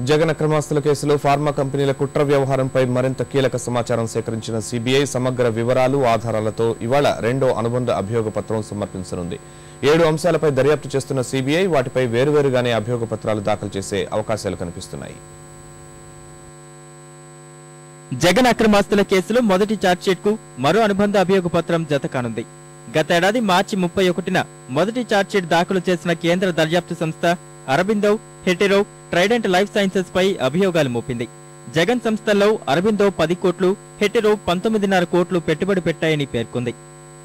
జగన్ అక్రమాస్తుల కేసులో ఫార్మా కంపెనీల కుట్ర వ్యవహారంపై మరింత కీలక సమాచారం సేకరించిన సిబిఐ సమగ్ర వివరాలు ఆధారాలతో ఇవాళ రెండో అనుబంధ అభియోగ పత్రం సమర్పించనుంది. 7 అంశాలపై దర్యాప్తు చేస్తున్న సిబిఐ వాటిపై వేరువేరుగానే అభియోగ పత్రాలు దాఖలు చేసే అవకాశాలు కనిపిస్తున్నాయి. జగన్ అక్రమాస్తుల కేసులో మొదటి ఛార్జ్షీట్ కు మరో అనుబంధ అభియోగ పత్రం జత కానుంది. గతేడాది మార్చి 31న మొదటి ఛార్జ్షీట్ దాఖలు చేసిన కేంద్ర దర్యాప్తు సంస్థ Aurobindo, Hetero, Trident Life Sciences పై అభియోగాలు మోపింది. జగన్ సంస్థల్లో అరబిందో 10 కోట్లు, హెటెరో 19.5 కోట్లు పెట్టుబడి పెట్టాయని పేర్కొంది.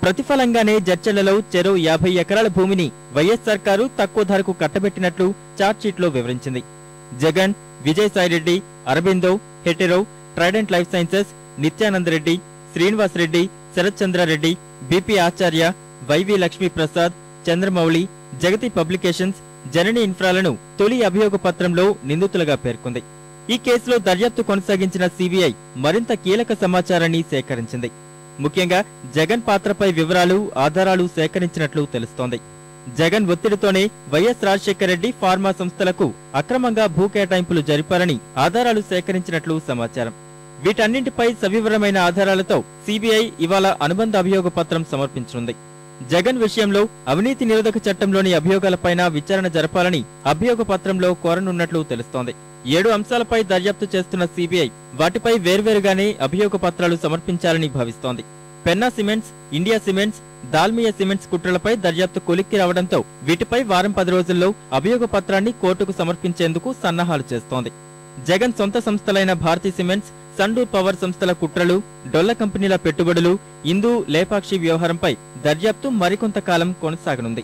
ప్రతిఫలంగానే జడ్చర్లలో చెరో 50 ఎకరాల భూమిని వైఎస్ సర్కారు తక్కువ ధరకు కట్టబెట్టినట్లు ఛార్జ్షీట్లో వివరించింది. Jagan, Vijayasai Reddy, Aurobindo, Hetero, Trident Life sciences, Nityananda Reddy, Srinivas Reddy, Sarath Chandra Reddy, BP ఆచార్య, వైవి లక్ష్మీ ప్రసాద్, చంద్రమౌళి, జగతి పబ్లికేషన్స్, జనని ఇన్ఫ్రాలను తొలి అభియోగ పత్రంలో నిందితులుగా పేర్కొంది. ఈ కేసులో దర్యాప్తు కొనసాగించిన సిబిఐ మరింత కీలక సమాచారాన్ని సేకరించింది. ముఖ్యంగా జగన్ పాత్రపై వివరాలు, ఆధారాలు సేకరించినట్లు తెలుస్తోంది. జగన్ ఒత్తిడితోనే వైఎస్ రాజశేఖర రెడ్డి ఫార్మా సంస్థలకు అక్రమంగా భూ కేటాయింపులు జరిపారని ఆధారాలు సేకరించినట్లు సమాచారం. వీటన్నింటిపై సవివరమైన ఆధారాలతో సిబిఐ ఇవాళ అనుబంధ అభియోగ పత్రం సమర్పించనుంది. జగన్ విషయంలో అవినీతి నిరోధక చట్టంలోని అభియోగాలపైన విచారణ జరపాలని అభియోగ పత్రంలో కోరనున్నట్లు తెలుస్తోంది. 7 అంశాలపై దర్యాప్తు చేస్తున్న సిబిఐ వాటిపై వేర్వేరుగానే అభియోగ పత్రాలు సమర్పించాలని భావిస్తోంది. Penna cements, India cements, Dalmia cements కుట్రలపై దర్యాప్తు కొలిక్కి రావడంతో వీటిపై వారం 10 రోజుల్లో అభియోగ పత్రాన్ని కోర్టుకు సమర్పించేందుకు సన్నాహాలు చేస్తోంది. జగన్ సొంత సంస్థలైన భారతీ సిమెంట్స్, సండూర్ పవర్ సంస్థల కుట్రలు, డొల్ల కంపెనీల పెట్టుబడులు, ఇందు లేపాక్షి వ్యవహారంపై దర్యాప్తు మరికొంతకాలం కొనసాగనుంది.